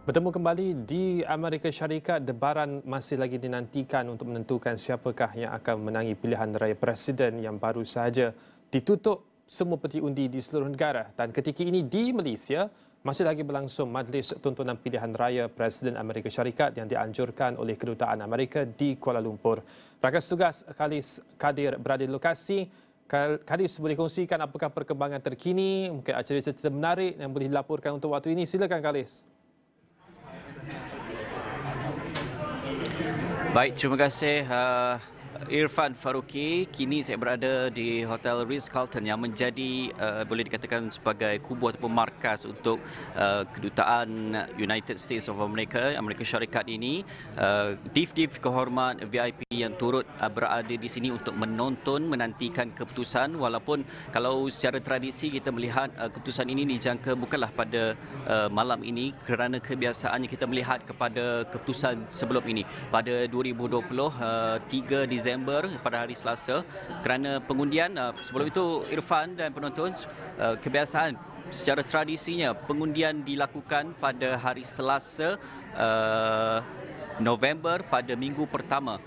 Bertemu kembali di Amerika Syarikat, debaran masih lagi dinantikan untuk menentukan siapakah yang akan menangi pilihan raya presiden yang baru saja ditutup semua peti undi di seluruh negara. Dan ketika ini di Malaysia, masih lagi berlangsung majlis tontonan pilihan raya Presiden Amerika Syarikat yang dianjurkan oleh Kedutaan Amerika di Kuala Lumpur. Rakan tugas Khalis Kadir berada di lokasi. Khalis, boleh kongsikan apakah perkembangan terkini, mungkin acara cerita menarik yang boleh dilaporkan untuk waktu ini. Silakan Khalis. Baik, terima kasih Irfan Faruqi. Kini saya berada di Hotel Ritz-Carlton yang menjadi boleh dikatakan sebagai kubu ataupun markas untuk Kedutaan United States of America Syarikat ini. Div-div kehormat VIP yang turut berada di sini untuk menantikan keputusan, walaupun kalau secara tradisi kita melihat keputusan ini dijangka bukanlah pada malam ini, kerana kebiasaannya kita melihat kepada keputusan sebelum ini pada 2020 3 Disember pada hari Selasa, kerana pengundian sebelum itu Irfan dan penonton, kebiasaan secara tradisinya pengundian dilakukan pada hari Selasa November pada minggu pertama.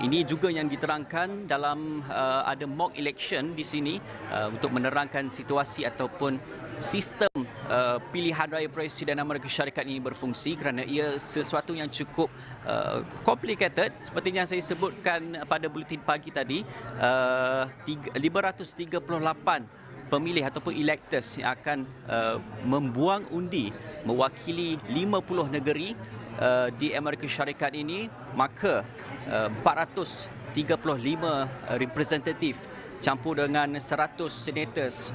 Ini juga yang diterangkan dalam ada mock election di sini untuk menerangkan situasi ataupun sistem pilihan raya Presiden Amerika Syarikat ini berfungsi, kerana ia sesuatu yang cukup complicated seperti yang saya sebutkan pada buletin pagi tadi. 538 pemilih ataupun electors yang akan membuang undi mewakili 50 negeri di Amerika Syarikat ini, maka 435 representatif campur dengan 100 senators,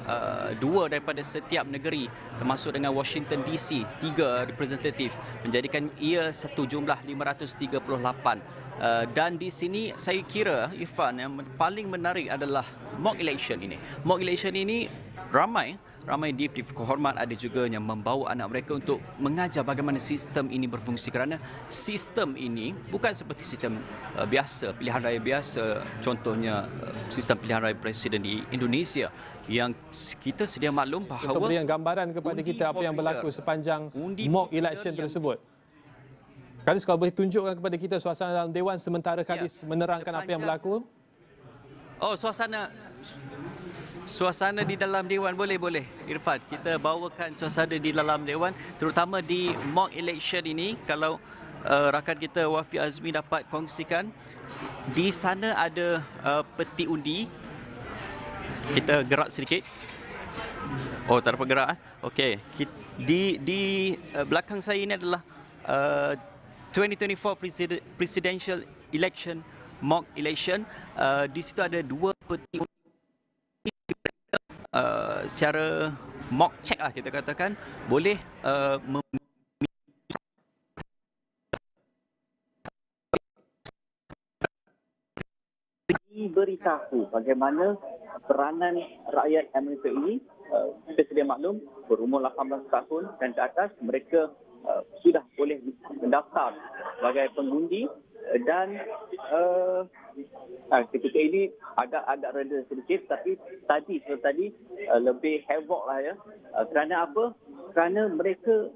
2 daripada setiap negeri termasuk dengan Washington DC, 3 representatif, menjadikan ia satu jumlah 538. Dan di sini saya kira Irfan, yang paling menarik adalah mock election ini. Mock election ini ramai div-div kehormat ada juga yang membawa anak mereka untuk mengajar bagaimana sistem ini berfungsi, kerana sistem ini bukan seperti sistem biasa, pilihan raya biasa, contohnya sistem pilihan raya presiden di Indonesia yang kita sedia maklum bahawa untuk berikan gambaran kepada kita apa yang berlaku sepanjang mock election tersebut. Khalis, kalau boleh tunjukkan kepada kita suasana dalam Dewan sementara Khalis menerangkan apa yang berlaku. Oh, suasana di dalam Dewan, boleh Irfan, kita bawakan suasana di dalam Dewan, terutama di mock election ini. Kalau rakan kita Wafi Azmi dapat kongsikan, di sana ada peti undi. Kita gerak sedikit. Oh, tak dapat gerak. Okey, di belakang saya ini adalah 2024 presidential election, mock election. Di situ ada 2 peti undi. Secara mock check lah kita katakan, boleh diberitahu bagaimana peranan rakyat Amerika ini. Kita sedia maklum, berumur 18 tahun dan ke atas, mereka sudah boleh mendaftar sebagai pengundi. Dan ketika ini agak reda sedikit, tapi tadi lebih havoc lah ya. Kerana apa? Kerana mereka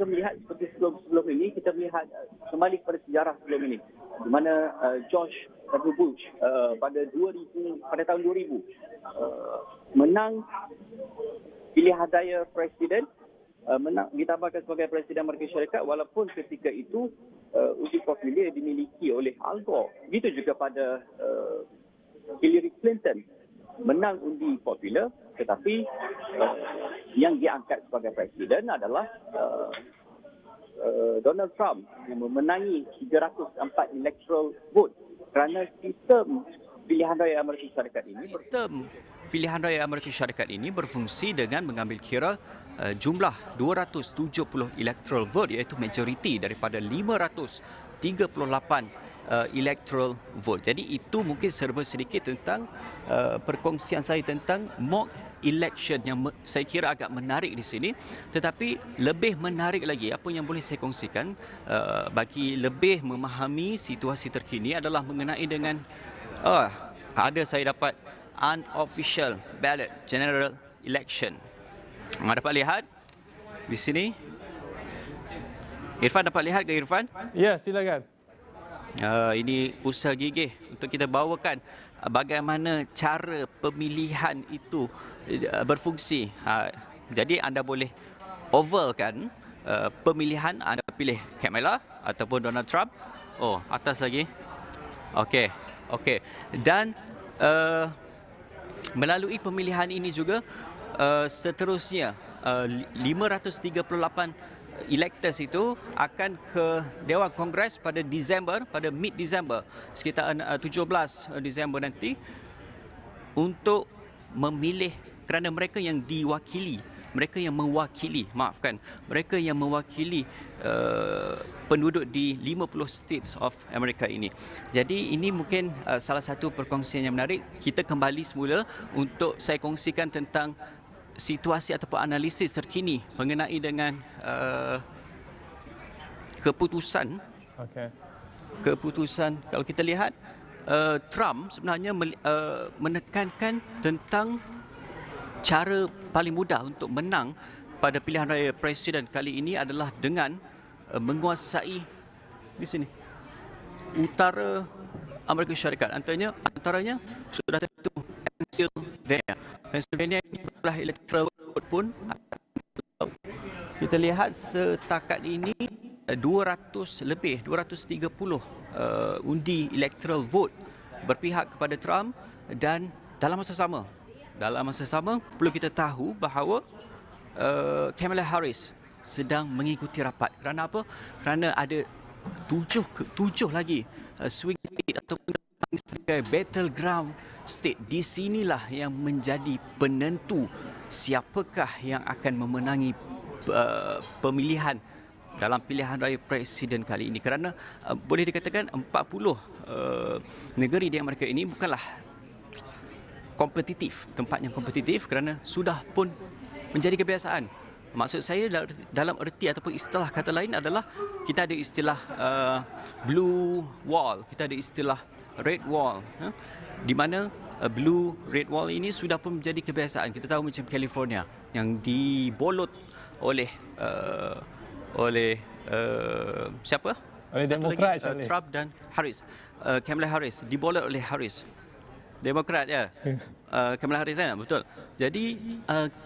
melihat seperti sebelum ini, kita melihat kembali kepada sejarah sebelum ini, di mana George W. Bush pada tahun 2000 menang pilihan raya presiden, ditambahkan sebagai Presiden Amerika Syarikat, walaupun ketika itu uji popular dimiliki oleh Al Gore. Begitu juga pada Hillary Clinton, menang undi popular, tetapi yang diangkat sebagai presiden adalah Donald Trump yang memenangi 304 electoral vote, kerana sistem pilihan raya Amerika Syarikat ini berfungsi dengan mengambil kira jumlah 270 electoral vote, iaitu majoriti daripada 538 electoral vote. Jadi itu mungkin serba sedikit tentang perkongsian saya tentang mock election yang saya kira agak menarik di sini. Tetapi lebih menarik lagi, apa yang boleh saya kongsikan bagi lebih memahami situasi terkini adalah mengenai dengan saya dapat unofficial ballot general election. Anda dapat lihat di sini Irfan dapat lihat ke Irfan? Ya, silakan. Ini usaha gigih untuk kita bawakan bagaimana cara pemilihan itu berfungsi. Jadi anda boleh ovalkan pemilihan, anda pilih Kamala ataupun Donald Trump. Oh, atas lagi. Okey. Dan melalui pemilihan ini juga seterusnya 538 electors itu akan ke Dewan Kongres pada mid-Disember, sekitar 17 Disember nanti, untuk memilih, kerana mereka yang mewakili penduduk di 50 states of America ini. Jadi ini mungkin salah satu perkongsian yang menarik. Kita kembali semula untuk saya kongsikan tentang situasi ataupun analisis terkini mengenai dengan keputusan. Kalau kita lihat, Trump sebenarnya menekankan tentang cara paling mudah untuk menang pada pilihan raya presiden kali ini adalah dengan menguasai di sini utara Amerika Syarikat. Antaranya sudah tentu Pennsylvania ini adalah electoral vote pun. Kita lihat setakat ini 230 undi electoral vote berpihak kepada Trump. Dan dalam masa sama perlu kita tahu bahawa Kamala Harris sedang mengikuti rapat. Kerana apa? Kerana ada tujuh lagi swing state ataupun sebagai battleground state. Di sinilah yang menjadi penentu siapakah yang akan memenangi pemilihan dalam pilihan raya presiden kali ini. Kerana boleh dikatakan 40 negeri di Amerika ini bukanlah tempat yang kompetitif, kerana sudah pun menjadi kebiasaan. Maksud saya dalam erti ataupun istilah kata lain adalah kita ada istilah blue wall, kita ada istilah red wall, di mana blue red wall ini sudah pun menjadi kebiasaan. Kita tahu macam California yang dibolot oleh siapa? Oleh Demokrat, Trump dan Harris. Kamala Harris dibolot oleh Harris. Demokrat, ya. Kamala Harris, ya, betul. Jadi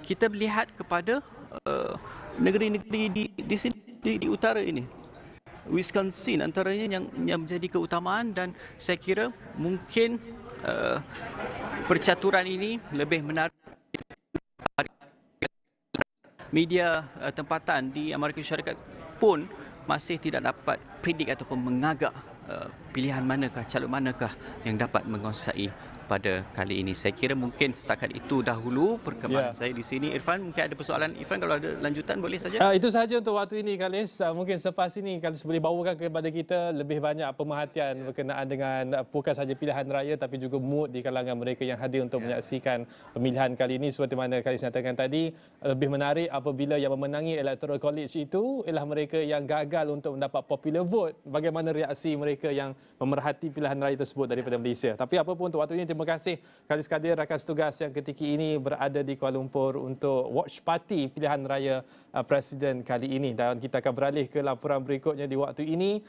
kita melihat kepada negeri-negeri di sini, di utara ini. Wisconsin antaranya yang menjadi keutamaan, dan saya kira mungkin percaturan ini lebih menarik. Media tempatan di Amerika Syarikat pun masih tidak dapat predik ataupun mengagak pilihan manakah, calon manakah yang dapat menguasai pada kali ini. Saya kira mungkin setakat itu dahulu perkembangan saya di sini. Irfan, mungkin ada persoalan. Irfan, kalau ada lanjutan boleh saja. Itu sahaja untuk waktu ini, Khalis. Mungkin selepas ini Khalis boleh bawakan kepada kita lebih banyak pemerhatian berkenaan dengan bukan sahaja pilihan raya tapi juga mood di kalangan mereka yang hadir untuk menyaksikan pemilihan kali ini. Seperti mana Khalis nyatakan tadi, lebih menarik apabila yang memenangi Electoral College itu ialah mereka yang gagal untuk mendapat popular vote. Bagaimana reaksi mereka yang memerhati pilihan raya tersebut daripada Malaysia. Tapi apapun untuk waktu ini, terima kasih Khalis Kadir, rakan setugas yang ketika ini berada di Kuala Lumpur untuk watch party pilihan raya Presiden kali ini. Dan kita akan beralih ke laporan berikutnya di waktu ini.